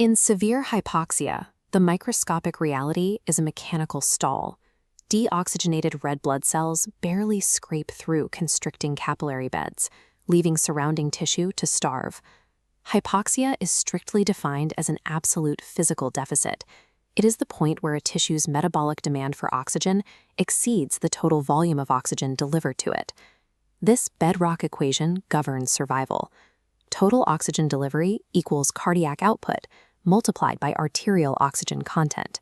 In severe hypoxia, the microscopic reality is a mechanical stall. Deoxygenated red blood cells barely scrape through constricting capillary beds, leaving surrounding tissue to starve. Hypoxia is strictly defined as an absolute physical deficit. It is the point where a tissue's metabolic demand for oxygen exceeds the total volume of oxygen delivered to it. This bedrock equation governs survival. Total oxygen delivery equals cardiac output multiplied by arterial oxygen content.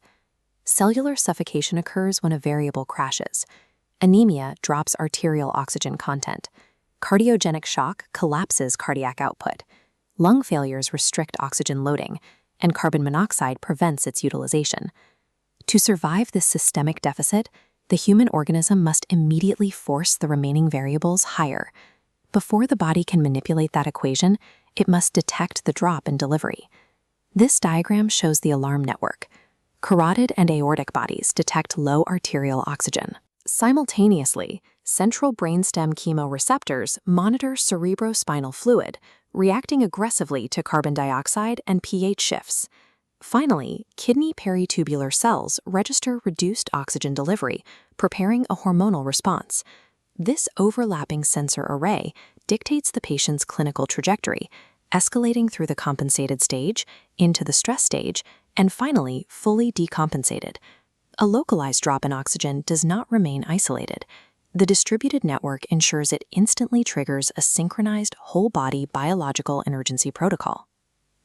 Cellular suffocation occurs when a variable crashes. Anemia drops arterial oxygen content. Cardiogenic shock collapses cardiac output. Lung failures restrict oxygen loading, and carbon monoxide prevents its utilization. To survive this systemic deficit, the human organism must immediately force the remaining variables higher. Before the body can manipulate that equation, it must detect the drop in delivery. This diagram shows the alarm network. Carotid and aortic bodies detect low arterial oxygen. Simultaneously, central brainstem chemoreceptors monitor cerebrospinal fluid, reacting aggressively to carbon dioxide and pH shifts. Finally, kidney peritubular cells register reduced oxygen delivery, preparing a hormonal response. This overlapping sensor array dictates the patient's clinical trajectory, escalating through the compensated stage, into the stress stage, and finally fully decompensated. A localized drop in oxygen does not remain isolated. The distributed network ensures it instantly triggers a synchronized whole-body biological emergency protocol.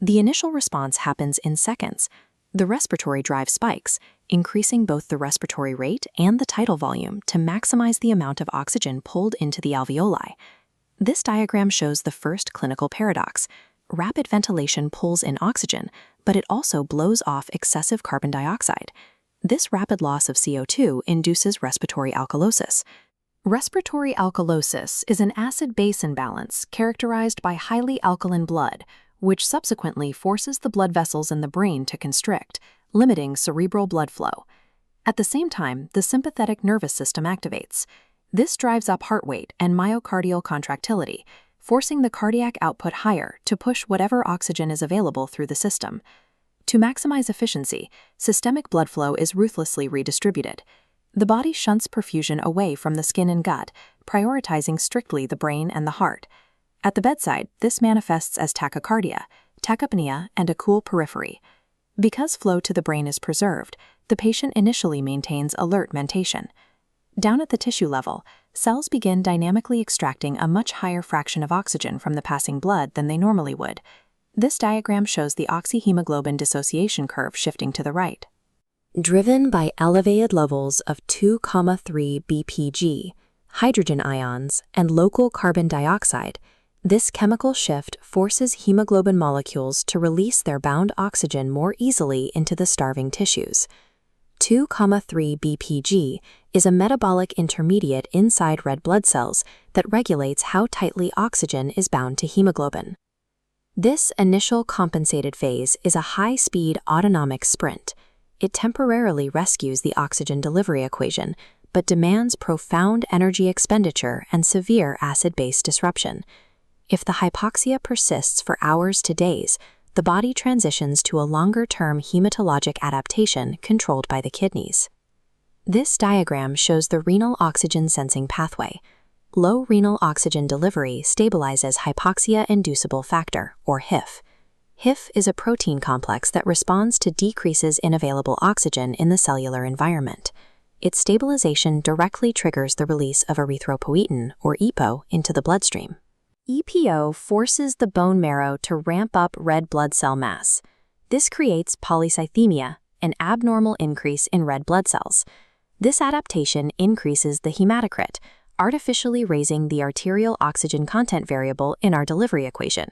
The initial response happens in seconds. The respiratory drive spikes, increasing both the respiratory rate and the tidal volume to maximize the amount of oxygen pulled into the alveoli. This diagram shows the first clinical paradox. Rapid ventilation pulls in oxygen, but it also blows off excessive carbon dioxide. This rapid loss of CO2 induces respiratory alkalosis. Respiratory alkalosis is an acid-base imbalance characterized by highly alkaline blood, which subsequently forces the blood vessels in the brain to constrict, limiting cerebral blood flow. At the same time, the sympathetic nervous system activates. This drives up heart rate and myocardial contractility, forcing the cardiac output higher to push whatever oxygen is available through the system. To maximize efficiency, systemic blood flow is ruthlessly redistributed. The body shunts perfusion away from the skin and gut, prioritizing strictly the brain and the heart. At the bedside, this manifests as tachycardia, tachypnea, and a cool periphery. Because flow to the brain is preserved, the patient initially maintains alert mentation. Down at the tissue level, cells begin dynamically extracting a much higher fraction of oxygen from the passing blood than they normally would. This diagram shows the oxyhemoglobin dissociation curve shifting to the right. Driven by elevated levels of 2,3 BPG, hydrogen ions, and local carbon dioxide, this chemical shift forces hemoglobin molecules to release their bound oxygen more easily into the starving tissues. 2,3 BPG is a metabolic intermediate inside red blood cells that regulates how tightly oxygen is bound to hemoglobin. This initial compensated phase is a high-speed autonomic sprint. It temporarily rescues the oxygen delivery equation, but demands profound energy expenditure and severe acid-base disruption. If the hypoxia persists for hours to days, the body transitions to a longer-term hematologic adaptation controlled by the kidneys. This diagram shows the renal oxygen sensing pathway. Low renal oxygen delivery stabilizes hypoxia-inducible factor, or HIF. HIF is a protein complex that responds to decreases in available oxygen in the cellular environment. Its stabilization directly triggers the release of erythropoietin, or EPO, into the bloodstream. EPO forces the bone marrow to ramp up red blood cell mass. This creates polycythemia, an abnormal increase in red blood cells. This adaptation increases the hematocrit, artificially raising the arterial oxygen content variable in our delivery equation.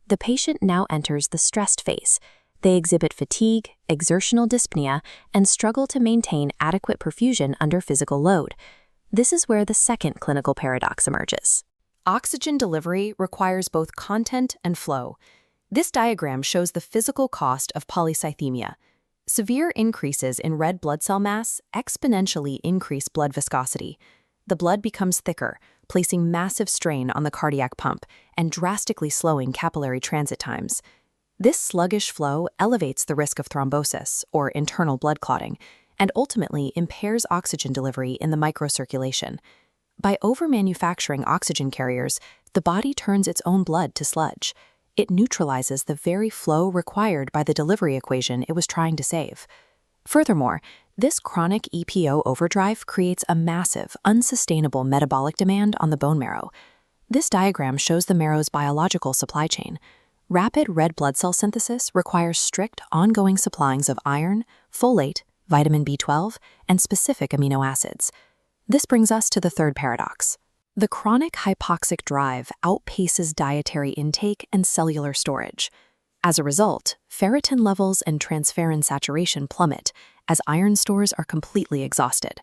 The patient now enters the stressed phase. They exhibit fatigue, exertional dyspnea, and struggle to maintain adequate perfusion under physical load. This is where the second clinical paradox emerges. Oxygen delivery requires both content and flow. This diagram shows the physical cost of polycythemia. Severe increases in red blood cell mass exponentially increase blood viscosity. The blood becomes thicker, placing massive strain on the cardiac pump and drastically slowing capillary transit times. This sluggish flow elevates the risk of thrombosis, or internal blood clotting, and ultimately impairs oxygen delivery in the microcirculation. By overmanufacturing oxygen carriers, the body turns its own blood to sludge. It neutralizes the very flow required by the delivery equation it was trying to save. Furthermore, this chronic EPO overdrive creates a massive, unsustainable metabolic demand on the bone marrow. This diagram shows the marrow's biological supply chain. Rapid red blood cell synthesis requires strict, ongoing supplies of iron, folate, vitamin B12, and specific amino acids. This brings us to the third paradox. The chronic hypoxic drive outpaces dietary intake and cellular storage. As a result, ferritin levels and transferrin saturation plummet as iron stores are completely exhausted.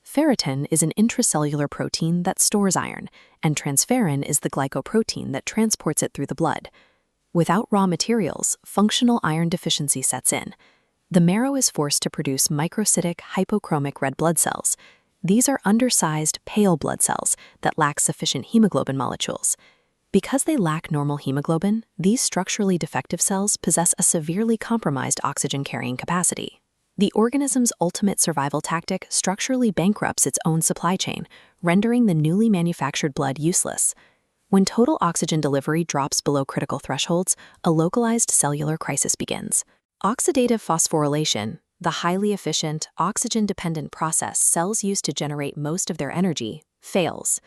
Ferritin is an intracellular protein that stores iron, and transferrin is the glycoprotein that transports it through the blood. Without raw materials, functional iron deficiency sets in. The marrow is forced to produce microcytic hypochromic red blood cells. These are undersized, pale blood cells that lack sufficient hemoglobin molecules. Because they lack normal hemoglobin, these structurally defective cells possess a severely compromised oxygen-carrying capacity. The organism's ultimate survival tactic structurally bankrupts its own supply chain, rendering the newly manufactured blood useless. When total oxygen delivery drops below critical thresholds, a localized cellular crisis begins. Oxidative phosphorylation, the highly efficient, oxygen-dependent process cells use to generate most of their energy, fails.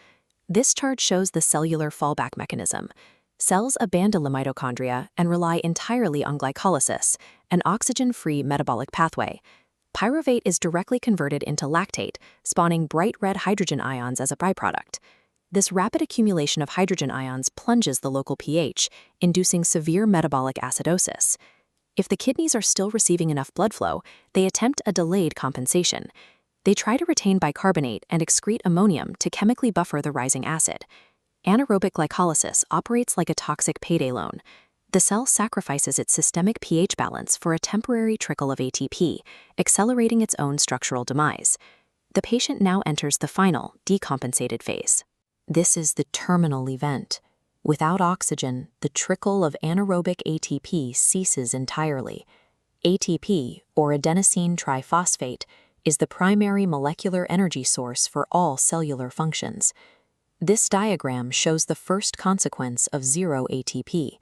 This chart shows the cellular fallback mechanism. Cells abandon the mitochondria and rely entirely on glycolysis, an oxygen-free metabolic pathway. Pyruvate is directly converted into lactate, spawning bright red hydrogen ions as a byproduct. This rapid accumulation of hydrogen ions plunges the local pH, inducing severe metabolic acidosis. If the kidneys are still receiving enough blood flow, they attempt a delayed compensation. They try to retain bicarbonate and excrete ammonium to chemically buffer the rising acid. Anaerobic glycolysis operates like a toxic payday loan. The cell sacrifices its systemic pH balance for a temporary trickle of ATP, accelerating its own structural demise. The patient now enters the final, decompensated phase. This is the terminal event. Without oxygen, the trickle of anaerobic ATP ceases entirely. ATP, or adenosine triphosphate, is the primary molecular energy source for all cellular functions. This diagram shows the first consequence of zero ATP,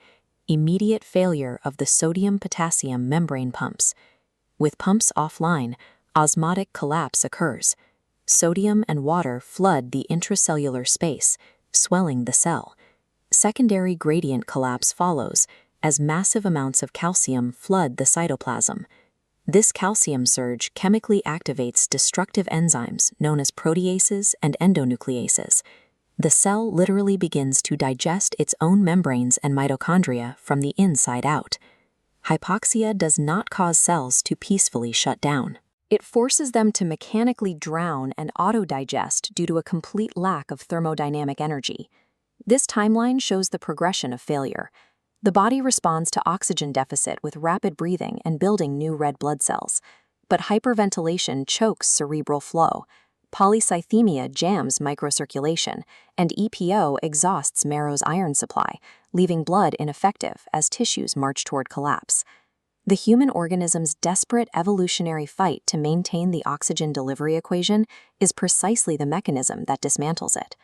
immediate failure of the sodium-potassium membrane pumps. With pumps offline, osmotic collapse occurs. Sodium and water flood the intracellular space, swelling the cell. Secondary gradient collapse follows, as massive amounts of calcium flood the cytoplasm. This calcium surge chemically activates destructive enzymes known as proteases and endonucleases. The cell literally begins to digest its own membranes and mitochondria from the inside out. Hypoxia does not cause cells to peacefully shut down. It forces them to mechanically drown and autodigest due to a complete lack of thermodynamic energy. This timeline shows the progression of failure. The body responds to oxygen deficit with rapid breathing and building new red blood cells. But hyperventilation chokes cerebral flow. Polycythemia jams microcirculation, and EPO exhausts marrow's iron supply, leaving blood ineffective as tissues march toward collapse. The human organism's desperate evolutionary fight to maintain the oxygen delivery equation is precisely the mechanism that dismantles it.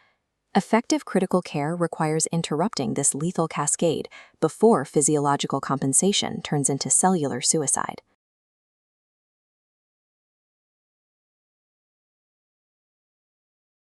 Effective critical care requires interrupting this lethal cascade before physiological compensation turns into cellular suicide.